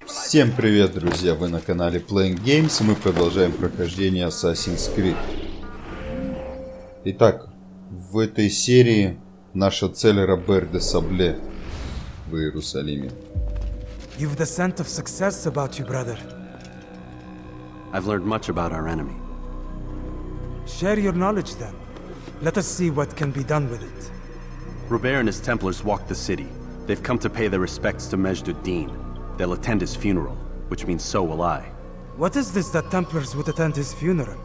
Всем привет, друзья! Вы на канале Playing Games, и мы продолжаем прохождение Assassin's Creed. Итак, в этой серии наша цель Робер де Собле в Иерусалиме. You've the scent of success about you, brother. I've learned much about our enemy. Share your knowledge then. Let us see what can be done with it. Робер and his Templars walked the city. They've come to pay their respects to Между. They'll attend his funeral, which means so will I. What is this that Templars would attend his funeral?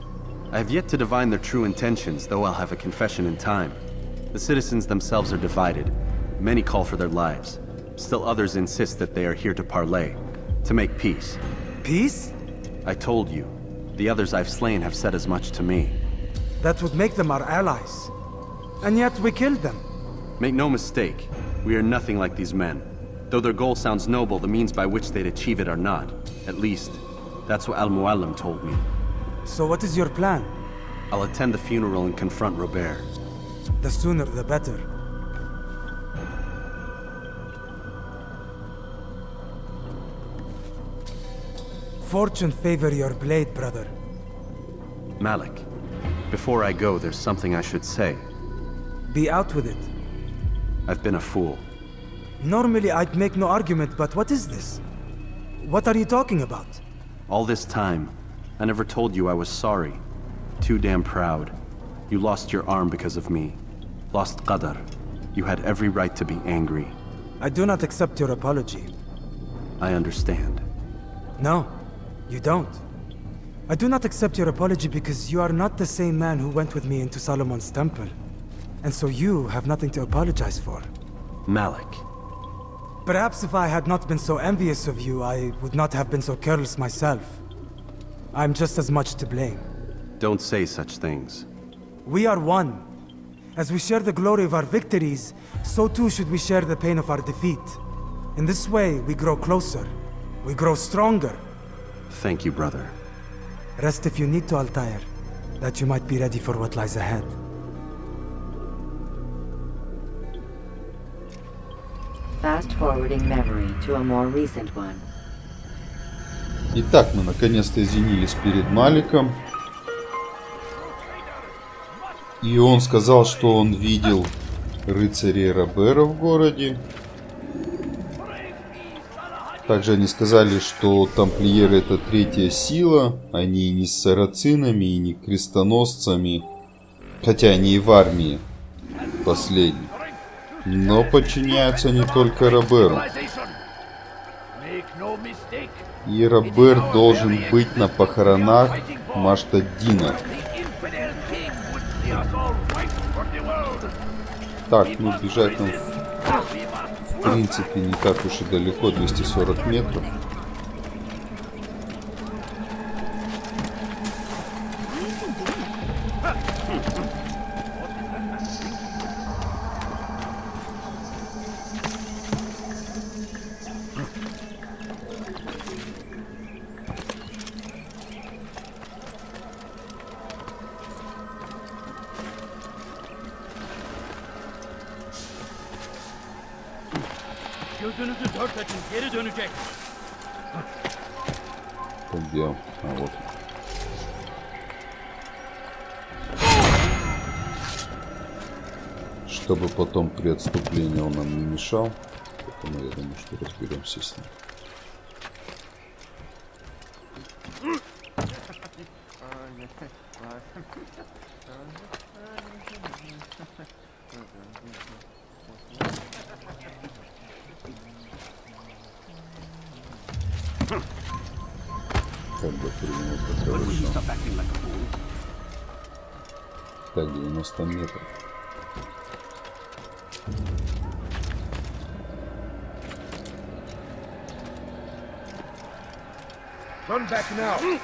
I have yet to divine their true intentions, though I'll have a confession in time. The citizens themselves are divided. Many call for their lives. Still others insist that they are here to parley, to make peace. Peace? I told you. The others I've slain have said as much to me. That would make them our allies. And yet we killed them. Make no mistake, we are nothing like these men. Though their goal sounds noble, the means by which they'd achieve it are not. At least, that's what Al-Muallim told me. So what is your plan? I'll attend the funeral and confront Робер. The sooner the better. Fortune favor your blade, brother. Malik, before I go, there's something I should say. Be out with it. I've been a fool. Normally I'd make no argument, but what is this? What are you talking about? All this time, I never told you I was sorry. Too damn proud. You lost your arm because of me. Lost Qadar. You had every right to be angry. I do not accept your apology. I understand. No, you don't. I do not accept your apology because you are not the same man who went with me into Solomon's temple. And so you have nothing to apologize for. Malik. Perhaps if I had not been so envious of you, I would not have been so careless myself. I'm just as much to blame. Don't say such things. We are one. As we share the glory of our victories, so too should we share the pain of our defeat. In this way, we grow closer. We grow stronger. Thank you, brother. Rest if you need to, Altair, that you might be ready for what lies ahead. Fast-forwarding memory to a more recent one. Итак, мы наконец-то извинились перед Маликом. И он сказал, что он видел рыцарей Робера в городе. Также они сказали, что тамплиеры — это третья сила. Они не с сарацинами и не крестоносцами. Хотя они и в армии последние. Но подчиняются не только Роберу. И Робер должен быть на похоронах Маштаддина. Так, ну бежать нам в принципе не так уж и далеко, 240 метров. Где он? А вот. Чтобы потом при отступлении он нам не мешал. Поэтому я думаю, что разберемся с ним. Как бы принял такое. Так, 90 метров. Run back now.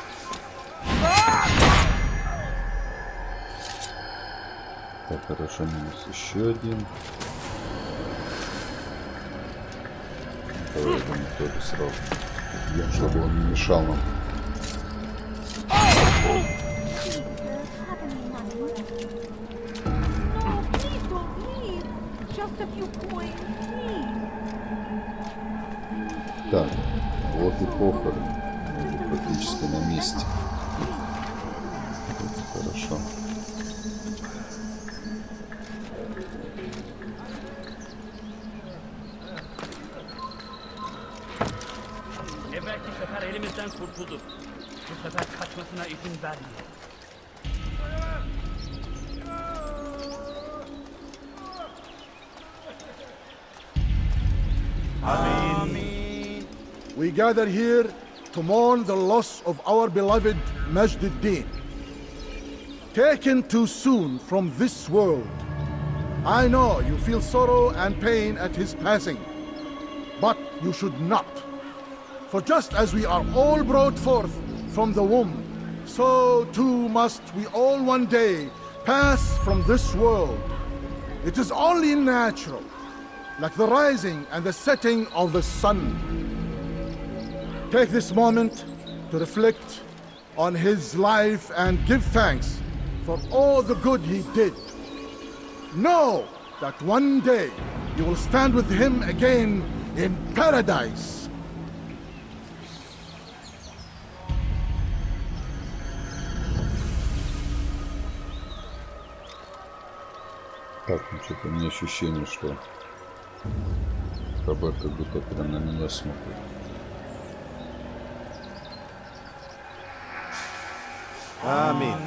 Так, хорошо, минус еще один. Давай это мы тоже сразу убьем, чтобы он не мешал нам. Just a few coins. царские похороны. Уже практически на месте. Это хорошо. Evvelki sefer elimizden kurtulduk. Bu sefer kaçmasına izin vermeyin. Amen. We gather here to mourn the loss of our beloved Majduddin. Taken too soon from this world. I know you feel sorrow and pain at his passing, but you should not. For just as we are all brought forth from the womb, so too must we all one day pass from this world. It is only natural, like the rising and the setting of the sun. Take this moment to reflect on his life and give thanks for all the good he did. Know that one day you will stand with him again in paradise. Так, ну что-то у меня ощущение, что Робер как будто прям на меня смотрит. Amen.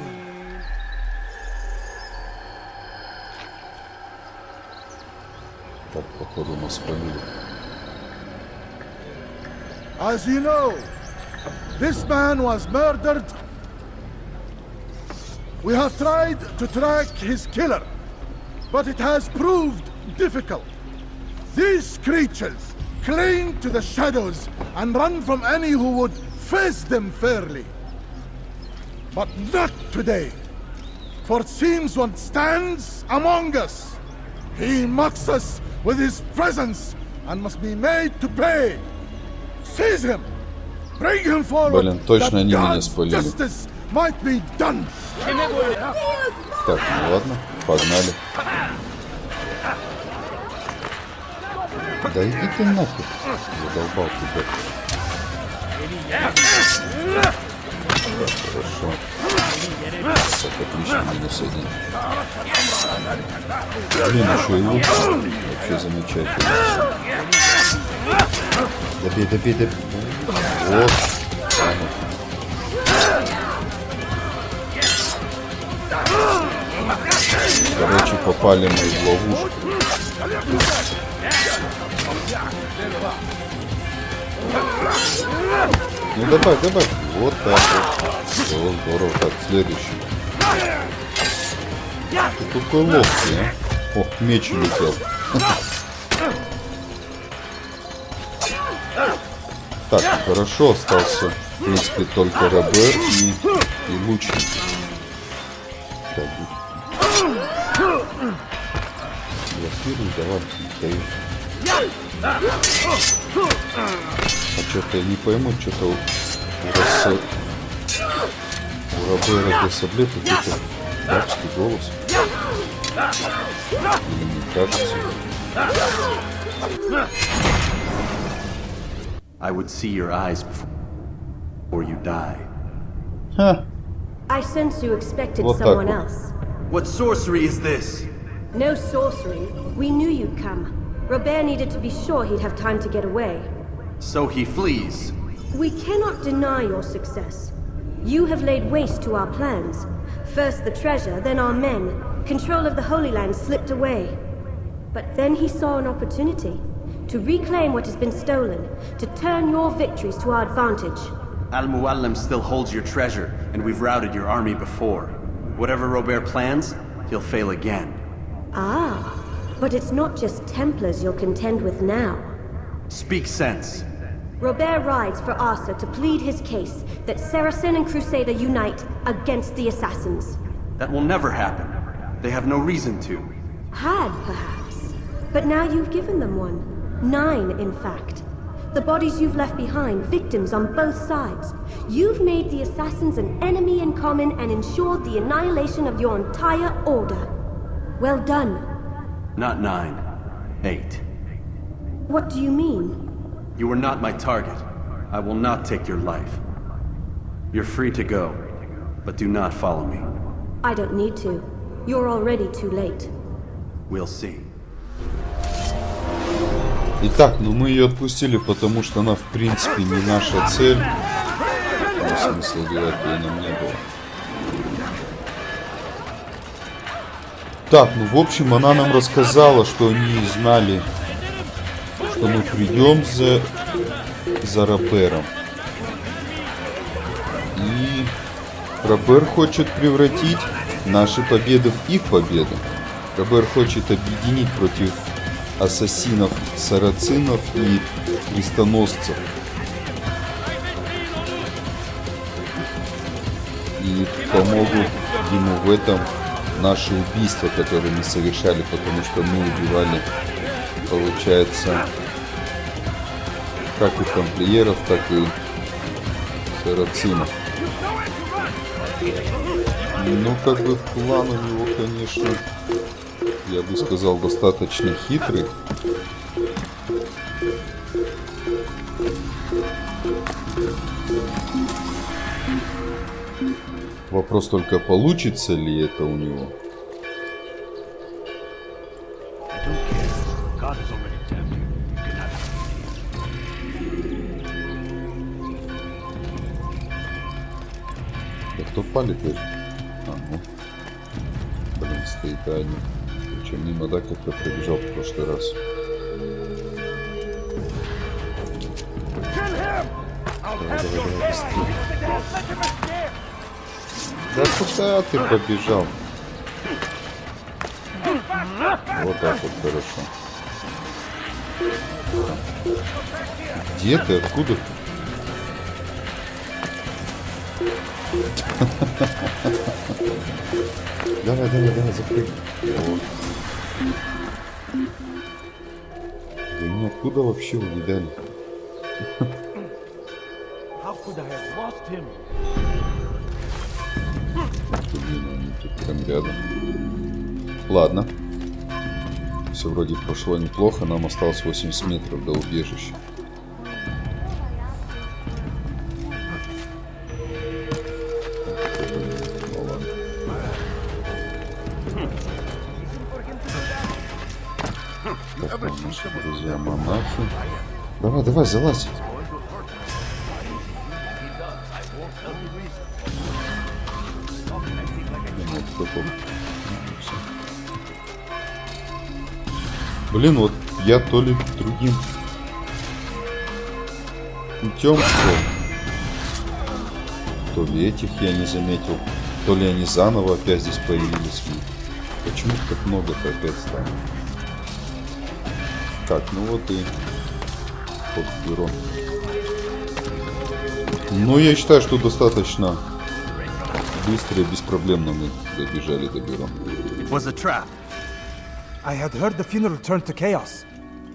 Так, походу нас полили. As you know, this man was murdered. We have tried to track his killer, but it has proved difficult. These creatures cling to the shadows and run from any who would face them fairly. But not today, for it seems one stands among us. He mocks us with his presence and must be made to pay. Seize him, bring him forward, Блин, точно that они меня God's спалили. justice might be done. Так, ну ладно, погнали. Да иди ты нахуй. Задолбал тебя. Так, хорошо. Так, отлично, минус один. Блин, еще и лук. Вообще замечательно. Добей, добей, добей. Вот. Короче, попали мы в ловушку. Ну добавь, добавь. Вот так вот. Все, здорово. Так, следующий. Ты такой ловкий, а? Ох, меч улетел. Так, хорошо, остался, в принципе, только Робер и лучник. Так, блокируй, давай, даю. А что-то я не пойму, что-то у Робера для Собле какой-то рабский голос. Или не кажется? I would see your eyes before you die. Ха, I sense you expected Вот так someone вот. else. What sorcery is this? No sorcery. We knew you'd come. Robert needed to be sure he'd have time to get away. So he flees. We cannot deny your success. You have laid waste to our plans. First the treasure, then our men. Control of the Holy Land slipped away. But then he saw an opportunity to reclaim what has been stolen, to turn your victories to our advantage. Al-Muallim still holds your treasure, and we've routed your army before. Whatever Robert plans, he'll fail again. Ah, but it's not just Templars you'll contend with now. Speak sense. Robert rides for Asa to plead his case that Saracen and Crusader unite against the assassins. That will never happen. They have no reason to. Had, perhaps. But now you've given them one. 9, in fact. The bodies you've left behind, victims on both sides. You've made the assassins an enemy in common and ensured the annihilation of your entire order. Well done. Not 9. 8. What do you mean? You were not my target. I will not take your life. You're free to go, but do not follow me. I don't need to. You're already too late. We'll see. Итак, ну мы ее отпустили, потому что она в принципе не наша цель. Смысла убивать ее нам не было. Так, ну в общем, она нам рассказала, что они знали, что мы придем за Робером. И Робер хочет превратить наши победы в их победы. Робер хочет объединить против ассасинов, сарацинов и крестоносцев. И помогут ему в этом наши убийства, которые мы совершали, потому что мы убивали, получается, как и тамплиеров, так и сарацинов. Ну, как бы план у него, конечно, я бы сказал, достаточно хитрый. Вопрос только, получится ли это у него. Да кто палит даже? Ну. Блин, стоит Аня. Причем мимо, да, как-то пробежал в прошлый раз. Давай, быстрее. Да куда ты побежал? Вот так вот, хорошо. Где ты? Откуда ты? Давай, закрой. Вот. Да меня откуда вообще увидали? Блин, они тут прям рядом. Ладно. Все вроде прошло неплохо. Нам осталось 80 метров до убежища. Так, наши друзья-монахи. Давай, залазь. Блин, вот я то ли другим путем шел, то ли этих я не заметил, то ли они заново опять здесь появились. Почему так много-то опять стало? Так, ну вот и ход в бюро. Но я считаю, что достаточно быстро и беспроблемно мы добежали до бюро. It was a trap. I had heard the funeral turned to chaos.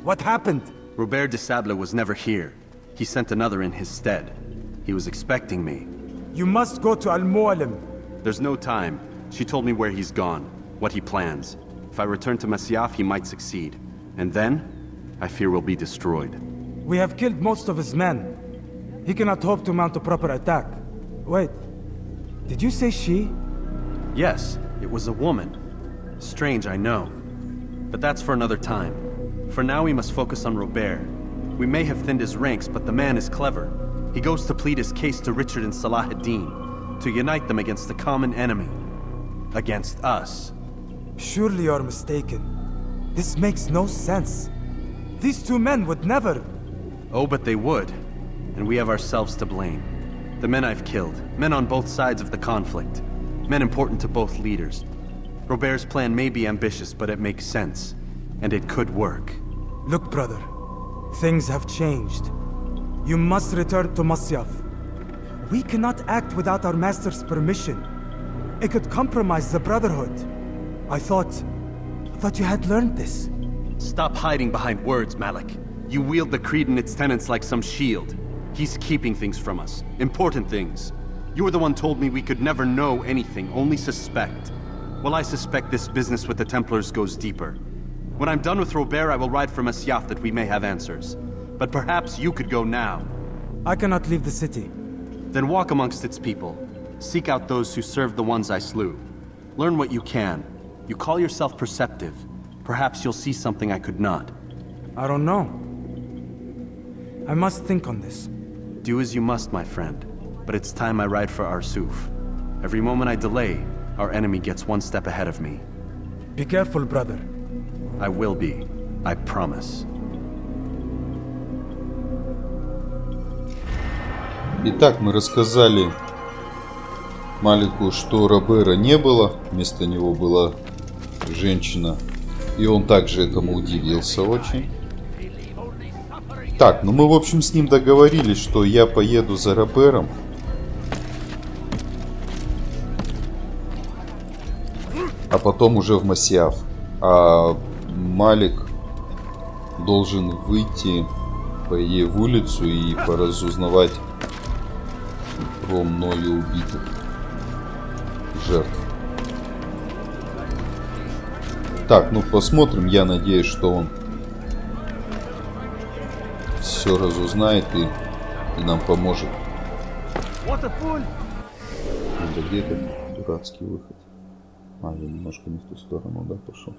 What happened? Робер de Soblé was never here. He sent another in his stead. He was expecting me. You must go to Al-Mu'alim. There's no time. She told me where he's gone, what he plans. If I return to Masyaf, he might succeed. And then, I fear we'll be destroyed. We have killed most of his men. He cannot hope to mount a proper attack. Wait, did you say she? Yes, it was a woman. Strange, I know. But that's for another time. For now, we must focus on Робер. We may have thinned his ranks, but the man is clever. He goes to plead his case to Richard and Salah ad-Din, to unite them against the common enemy. Against us. Surely you're mistaken. This makes no sense. These two men would never... Oh, but they would. And we have ourselves to blame. The men I've killed, men on both sides of the conflict. Men important to both leaders. Robert's plan may be ambitious, but it makes sense. And it could work. Look, brother. Things have changed. You must return to Masyaf. We cannot act without our master's permission. It could compromise the Brotherhood. I thought you had learned this. Stop hiding behind words, Malik. You wield the creed and its tenets like some shield. He's keeping things from us. Important things. You were the one told me we could never know anything, only suspect. Well, I suspect this business with the Templars goes deeper. When I'm done with Робер, I will ride for Masyaf that we may have answers. But perhaps you could go now. I cannot leave the city. Then walk amongst its people. Seek out those who served the ones I slew. Learn what you can. You call yourself perceptive. Perhaps you'll see something I could not. I don't know. I must think on this. Do as you must, my friend. But it's time I ride for Arsuf. Every moment I delay, our enemy gets one step ahead of me. Be careful, brother. I will be. I promise. Итак, мы рассказали Малику, что Робера не было. Вместо него была женщина. И он также этому удивился очень. Так, ну мы, в общем, с ним договорились, что я поеду за Робером. А потом уже в Масьяф. А Малик должен выйти, по идее, в улицу и поразузнавать про мною убитых жертв. Так, ну посмотрим. Я надеюсь, что он все разузнает и нам поможет. Да где этот дурацкий выход? А, я немножко не в ту сторону, да, пошел.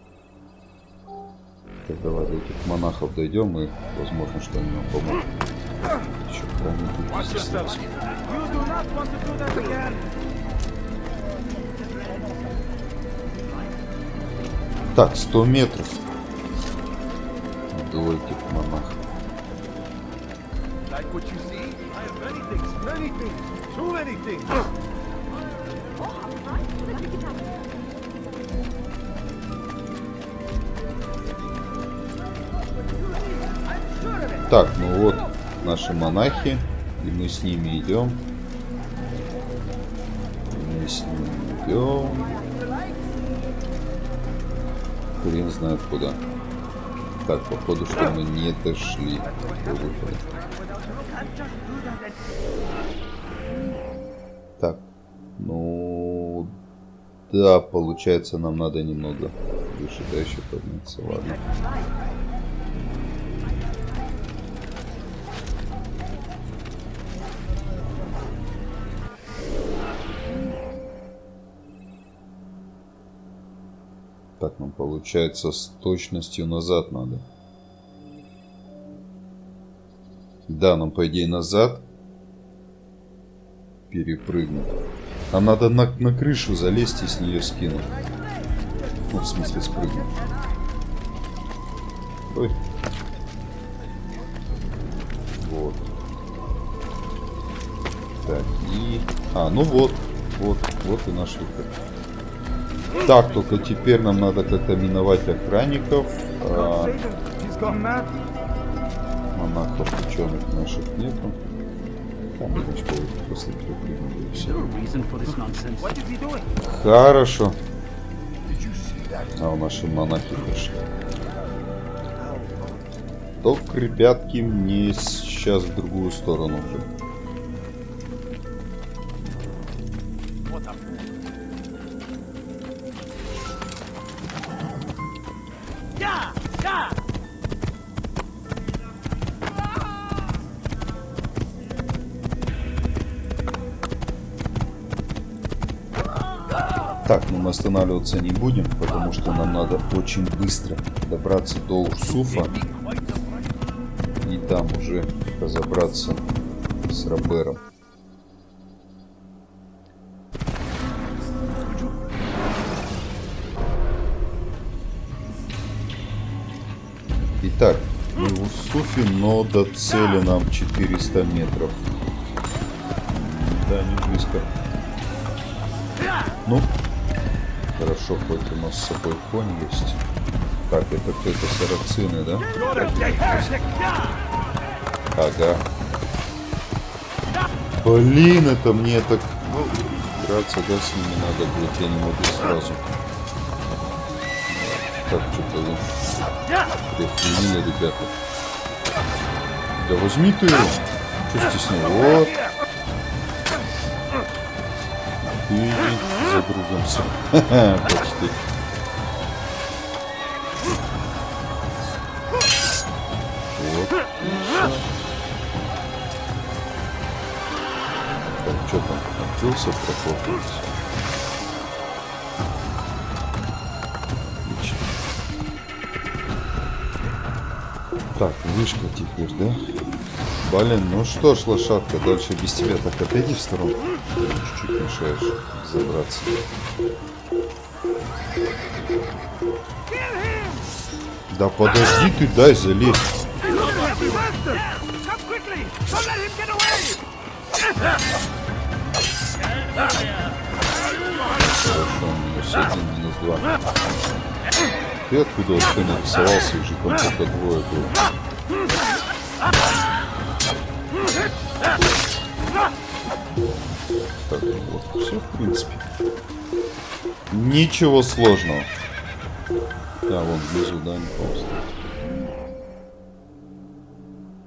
Так, давай до этих монахов дойдем и, возможно, что они нам помогут. Еще правильно. Так, 100 метров до этих монахов. Так, ну вот наши монахи, и мы с ними идем. Хрен знает куда. Так, походу, что мы не дошли до выхода. Так, ну да, получается, нам надо немного выше дальше подняться, ладно. Так, нам получается с точностью назад надо. Да, нам по идее назад перепрыгнуть. А надо на крышу залезть и с нее скинуть. Ну, в смысле спрыгнуть. Ой. Вот. Так, и... А, ну вот. Вот и наш выход. Так, только теперь нам надо как-то миновать охранников. Монахов, ученых наших нету. Там, значит, после перепрыгнули все. Хорошо. А у наши монахи пришли. Только, ребятки, мне сейчас в другую сторону уже. Так, ну мы останавливаться не будем, потому что нам надо очень быстро добраться до Арсуфа и там уже разобраться с Робером. Итак, мы в Арсуфе, но до цели нам 400 метров. Да, не близко. Ну, хорошо, хоть у нас с собой конь есть. Так, это кто-то сарацины, да? Ага. Блин, это мне так... драться, да, с ними надо будет, я не могу сразу. Так, что-то вы приохренели, ребята. Да возьми ты его. Что стеснил? Вот. Ты иди за другом сам. Почти. Вот. Получился проход. Отлично. Так, вышка теперь, да? Блин, ну что ж, лошадка, дальше без тебя. Так, отойди в сторону. Чуть-чуть мешаешь забраться. Да подожди ты, дай залезть. Хорошо, минус 1, минус 2. Ты откуда вообще нарисовался? Их же там только двое было. Так, ну вот, все, в принципе. Ничего сложного. Да, вон внизу, да, не просто.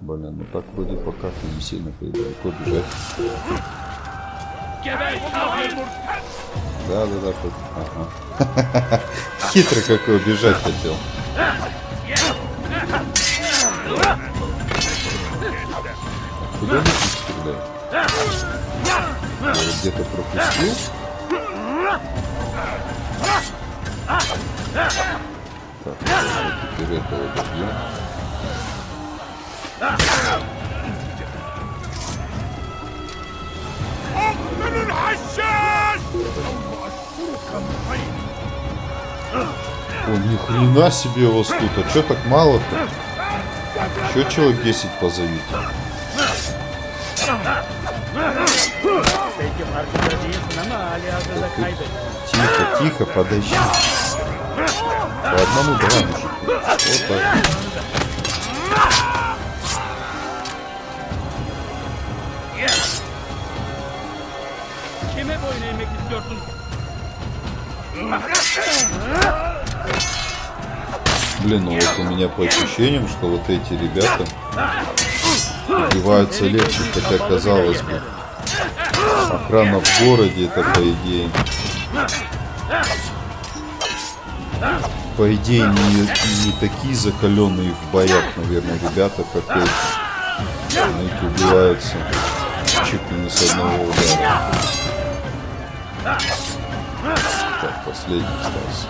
Блин, ну так вроде по карте не сильно далеко бежать. Да. Ага. Хитро какой бежать хотел. Куда не стреляет? Я где-то пропустил. Так, теперь этого добьем. О, ни хрена себе вас тут. А чё так мало-то? Еще человек 10 позовите. Тихо, тихо, подожди. По одному давай, мужик. Вот так. Блин, ну вот у меня по ощущениям, что вот эти ребята убиваются легче, хотя казалось бы. Охрана в городе, это по идее. По идее не такие закаленные в боях, наверное, ребята, как эти. Эти убиваются чуть ли не с одного удара. Так, последний остался.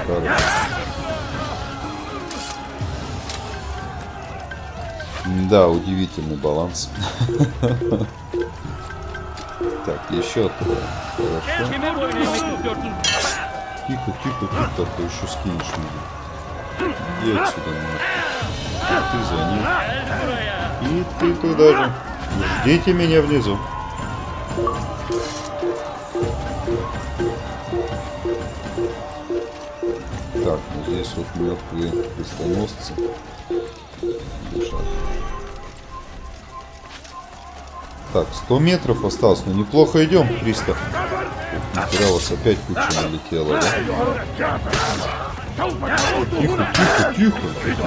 Хорошо. Да, удивительный баланс. Так, еще трое. Хорошо. Тихо, тихо, тихо, ты еще скинешь меня. Иди отсюда, ты за ним. И ты туда же. Ждите меня внизу. Так, ну здесь вот мертвые крестоносцы. Так, 100 метров осталось, но неплохо идем, 300. Нихера, вас опять куча налетела, да? Тихо, тихо, тихо.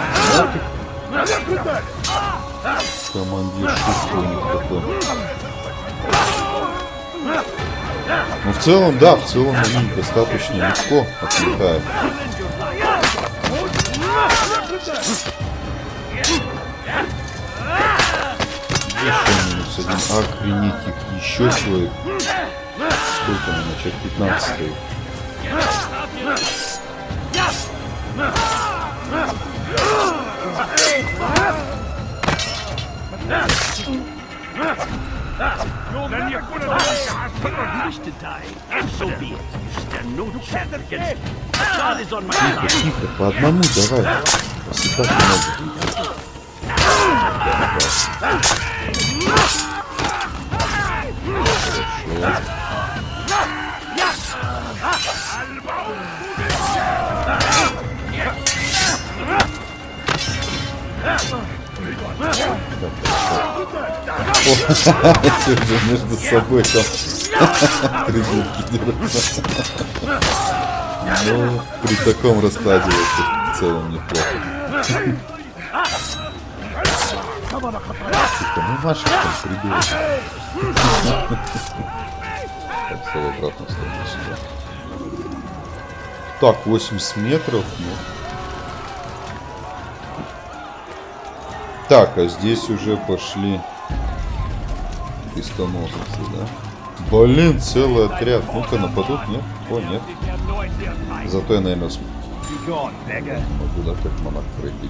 Командир шутка у них такой. Ну, в целом, да, в целом они достаточно легко отлетают. Еще минус 1. Охренеть, их еще человек. Сколько на начать? 15 -й. Тихо, тихо, по одному давай. Посыпать много. Все же между собой там придурки дерутся. Ну, при таком раскладе это в целом неплохо. Тихо, ну ваши там придурки. Так, все в обратную сторону сюда. Так, 80 метров. Ну. Так, а здесь уже пошли крестоносцы, да? Блин, целый отряд. Ну-ка, нападут, нет? О, нет. Зато я, наверное, могу, да, как монах пройти.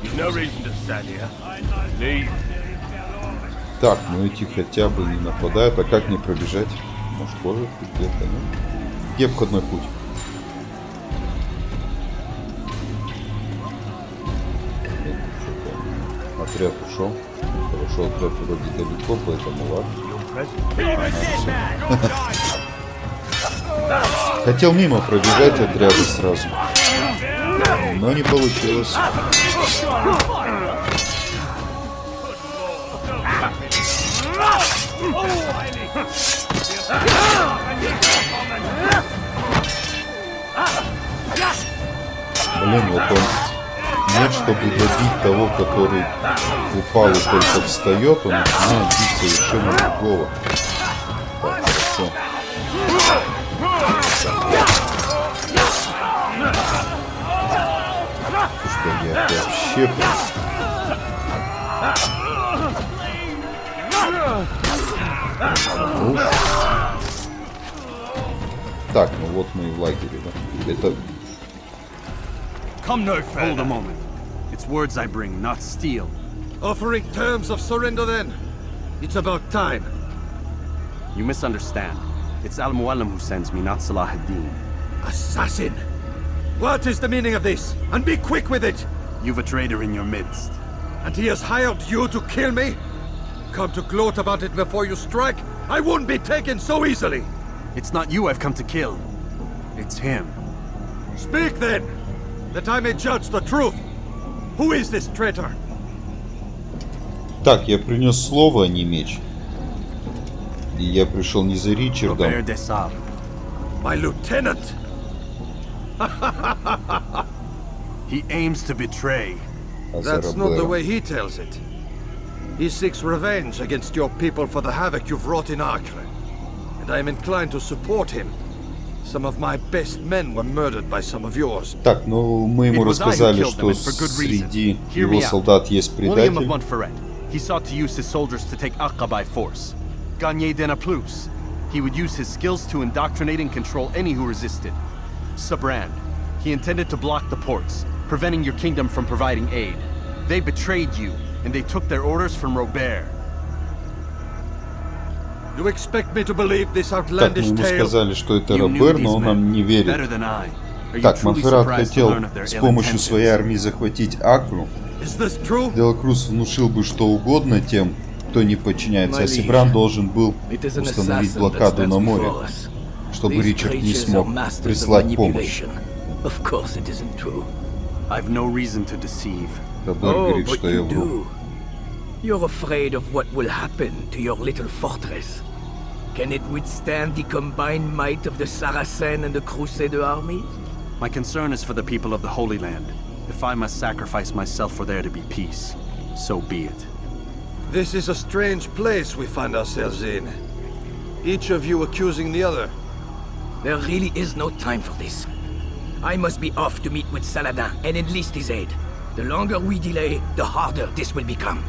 Так, ну эти хотя бы не нападают. А как мне пробежать? Может, тоже где-то, ну? Где входной путь? Отряд ушел. Хорошо, отряд вроде далеко, поэтому ладно. Хотел мимо пробежать отряды сразу, но не получилось. Блин, вот он нет, чтобы добить того, который упал и только встает, он начинает бить совершенно другого. Так, хорошо. Что я вообще Так, ну вот мы и в лагере, да? Это... Come no further. Hold a moment. It's words I bring, not steel. Offering terms of surrender then? It's about time. You misunderstand. It's Al-Muallim who sends me, not Salah ad-Din. Assassin! What is the meaning of this? And be quick with it! You've a traitor in your midst. And he has hired you to kill me? Come to gloat about it before you strike? I won't be taken so easily! It's not you I've come to kill. It's him. Speak then! That I may judge the truth. Who is this traitor? Так, я принес слово, а не меч. И я пришел не за Ричардом. Робер де Саб. My lieutenant! He aims to betray. А за That's not the Робером. way he tells it. He seeks revenge against your people for the havoc you've wrought in Acre. And I am inclined to support him. Some of my best men were murdered by some of yours. Так, ну мы ему рассказали, что среди его солдат есть William of предатель. Montferrat. He sought to use his soldiers to take Acre by force. Gagne de Naplouse. He would use his skills to indoctrinate and control any who resisted. Sabrand. He intended to block the ports, preventing your kingdom from providing aid. They betrayed you, and they took their orders from Robert. You expect me to believe this Так, мы outlandish ему tale? сказали, что это You knew Робер, these но он men нам не better верит. than I. Are you Так, truly Монферрат surprised to хотел learn of their с ill помощью своей intentions? армии захватить Акру. Is this true? Делакрус внушил бы что угодно тем, кто не подчиняется, а Себран должен был установить блокаду на море, чтобы Ричард не смог прислать помощь. I've no reason to deceive. Робер говорит, что я вру. You're afraid of what will happen to your little fortress. Can it withstand the combined might of the Saracen and the Crusader armies? My concern is for the people of the Holy Land. If I must sacrifice myself for there to be peace, so be it. This is a strange place we find ourselves in. Each of you accusing the other. There really is no time for this. I must be off to meet with Saladin and enlist his aid. The longer we delay, the harder this will become.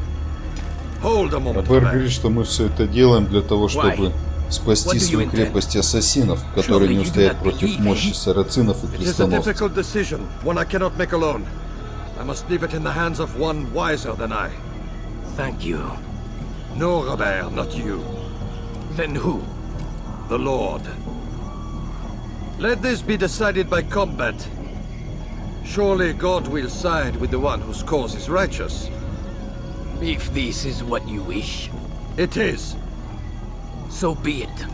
Hold a moment. Робер говорит, что мы все это делаем для того, чтобы спасти свою крепость ассасинов, которые не устоят против мощи сарацинов и It is a крестоносцев. difficult decision, one I cannot make alone. I must leave it in the hands of one wiser than I. Thank you. No, Robert, not you. Then who? The Lord. Let this be decided by combat. Surely God will side with the one whose cause is righteous. If this is what you wish, It is. so be it.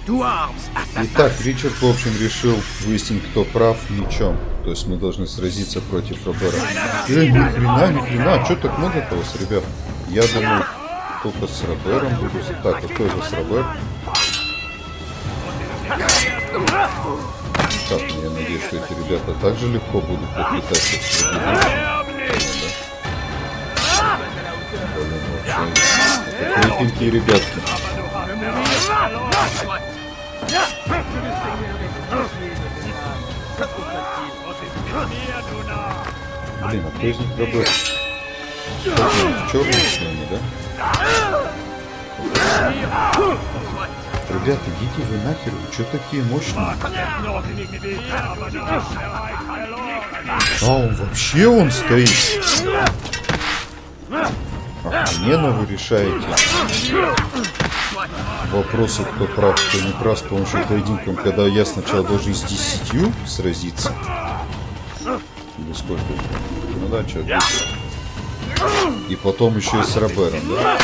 To arms, Итак, assassins! Ричард, в общем, решил выяснить, кто прав, мечом. То есть мы должны сразиться против Робера. Ни хрена, что так много-то вас, ребят? Я думал, только с Робером буду. Так, а кто же с Робер? Так, я надеюсь, что эти ребята так же легко будут пытаться это крепенькие ребятки. Блин, а кто из них Робер? В черном шлеме, да? Ребята, идите вы нахер, вы чё такие мощные? А он вообще он стоит. Охрененно вы решаете вопросы, кто прав, кто не прав, с помощью поединком, когда я сначала должен с 10 сразиться. Или сколько? Ну да, что? И потом еще и с Робером, да?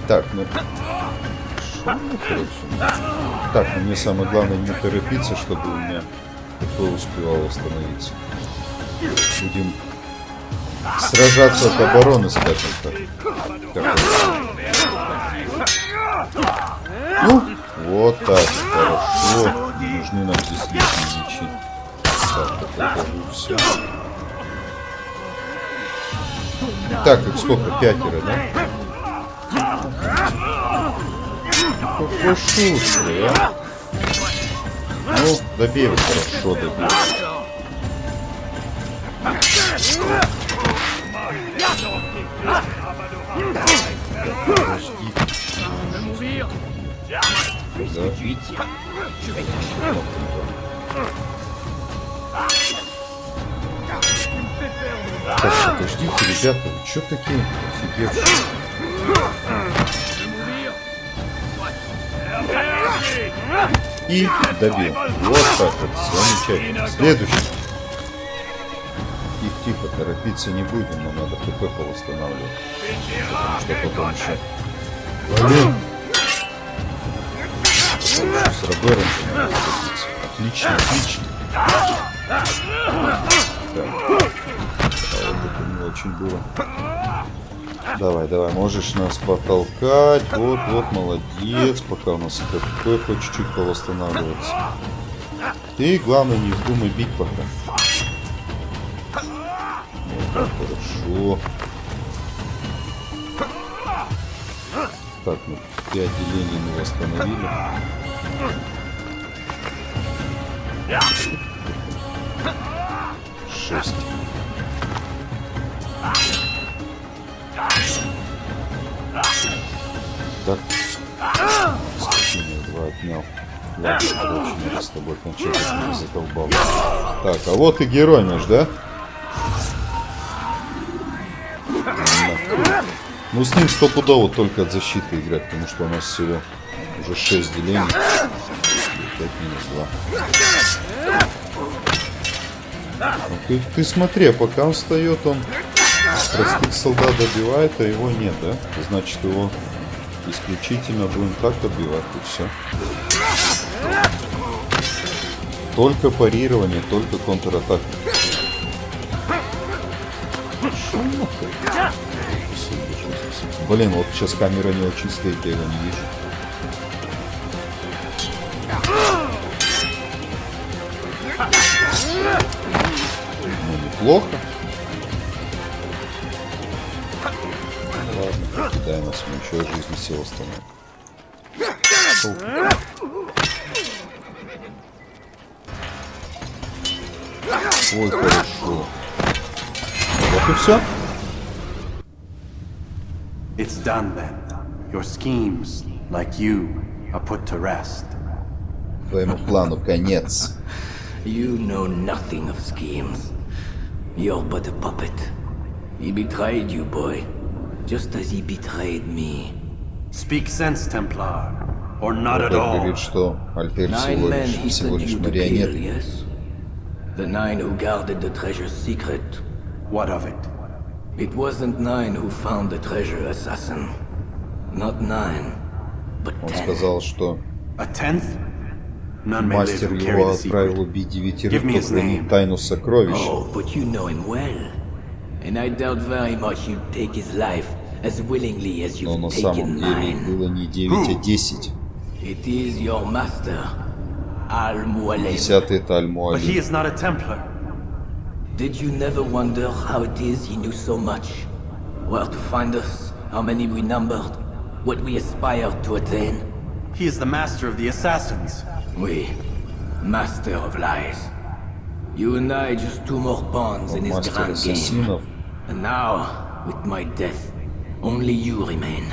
Так, ну... Так, ну мне самое главное не торопиться, чтобы у меня ТП успевал восстановиться. Будем сражаться от обороны, скажем так. Ну, вот так, хорошо. Не нужны нам здесь лишние мечи. Так, покажу все. Так, их сколько? 5, да? Какой шустрый, а? Ну, добей его, хорошо добей. Так, подождите, ребята, вы чё такие офигевшие? И добил. Вот так вот, замечательно. Следующий. Тихо, торопиться не будем, но надо ХП повосстанавливать. Потому что потом еще... Блин! С Робером же надо сразиться. Отлично, отлично. Так. А вот это не очень было. Давай, давай, можешь нас потолкать. Вот, вот, молодец. Пока у нас ХП хоть чуть-чуть повосстанавливается. Ты, главное, не вздумай бить пока. Вот, хорошо. Так, ну 5 делений мы восстановили. Шесть. Так. Спасение 2 отнял. Ладно, короче, надо с тобой окончательно задолбал. Так, а вот и герой наш, да? Ну, с ним стопудово только от защиты играть, потому что у нас всего уже 6 делений. 5 минус 2. Ну, ты смотри, пока он встает, он простых солдат добивает, а его нет, да? Значит, его исключительно будем так добивать, и все. Только парирование, только контратака. Блин, вот сейчас камера не очень стоит, я его не вижу. Ну, неплохо. Ладно, кидай нас, мы еще жизни все восстановим. Ой, хорошо. Вот и все. It's done then. Your schemes, like you, are put to rest. Твоему плану конец. You know nothing of schemes. You're but a puppet. He betrayed you, boy, just as he betrayed me. Speak sense, Templar, or not at Робер all. говорит, что Альтер всего лишь марионетка. Yes? The 9 who guarded the treasure's secret. What of it? It wasn't 9 who found the treasure, assassin. Not 9, but 10. Он сказал, что A 10th? None may live мастер who carry его the отправил secret. убить 9, Give me кто his хранит name. тайну сокровищ. Oh, but you know him well. And I doubt very much you'd take his life as willingly as Но you've на самом taken деле mine. было не 9, а 10. It is your master, Al-Mualim. 10 это But he Аль-Муалим. is not a Templar. Did you never wonder how it is he knew so much? Where to find us, how many we numbered, what we aspired to attain? He is the master of the assassins. We, master of lies. You and I just two more pawns in Он his мастер grand game. ассасинов, And now, with my death, only you remain.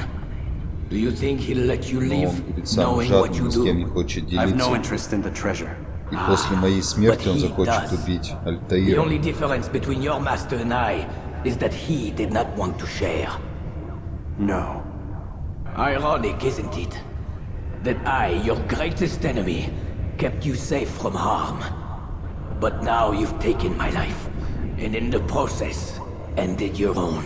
Do you think he'll let you Но live, он говорит, сам knowing what жадный, you ни с кем не do? хочет I've no делиться. interest in the treasure. И после моей смерти он But he захочет does. убить The Альтаира. only difference between your master and I is that he did not want to share. No. Ironic, isn't it? That I, your greatest enemy, kept you safe from harm. But now you've taken my life, and in the process, ended your own.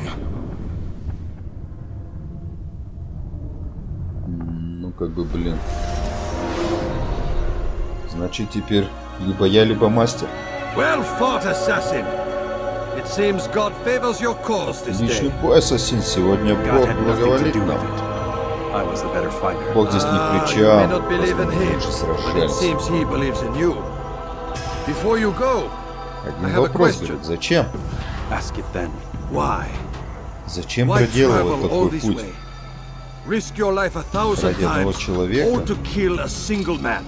Ну, как бы, блин. Значит, теперь либо я, либо мастер. Well fought, assassin. It seems God favors your cause this Личный day. бой, ассасин. Сегодня God Бог had nothing to благоволит do with нам. it. I was the better fighter. Бог здесь ни при You чем. may not believe in Просто мы him, лучше but it сражались. seems he believes in you. Before you go, I Один have a вопрос, question. говорит, зачем? Ask it then. Why? Зачем Why проделывать travel all такой this путь? way? Risk your life 1,000 Ради одного times, человека? all to kill a single man.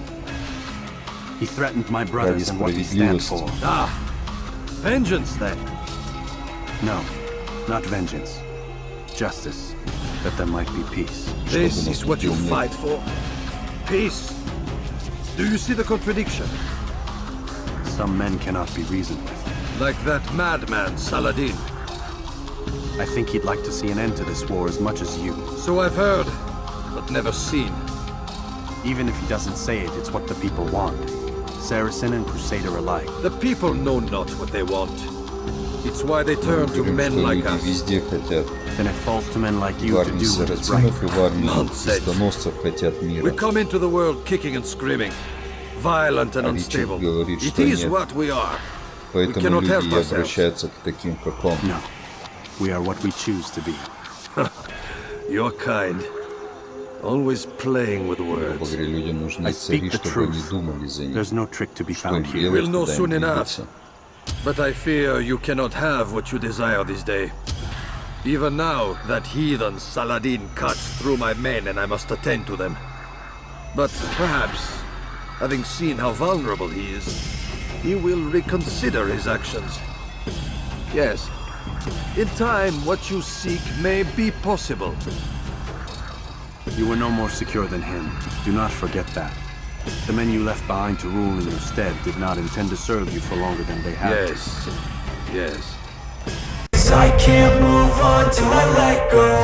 He threatened my Ради brothers and what we stand справедливости. for. Ah, vengeance then. No, not vengeance. Justice, that there might be peace. This is what you наступил мир. fight for. Peace. Do you see the contradiction? Some men cannot be reasoned with. Like that madman, Saladin. I think he'd like to see an end to this war as much as you. So I've heard, but never seen. Even if he doesn't say it, it's what the people want. Saracen and Crusader alike. The people know not what they want. It's why they turn to Говорим, men что like люди us. везде хотят. Then it falls to men like В you to армии do what is right. сарацинов и в армии Nonsense. крестоносцев хотят We мира. come into the world kicking and screaming, violent and А Ричард unstable. говорит, It что is нет. what we are. Поэтому cannot help люди и ourselves. обращаются к таким, как он. No. We are what we choose to be. Your kind. Always playing with Грубо words. говоря, людям нужны I speak цари, the чтобы они truth. думали за них. There's no trick to be Что found им here. делать, We'll know куда им soon enough. двигаться. But I fear you cannot have what you desire this day. Even now, that heathen Saladin cuts through my men and I must attend to them. But perhaps, having seen how vulnerable he is, he will reconsider his actions. Yes, in time what you seek may be possible. You were no more secure than him. Do not forget that. The men you left behind to rule in your stead did not intend to serve you for longer than they had to. Yes, yes. I can't move on till I let go.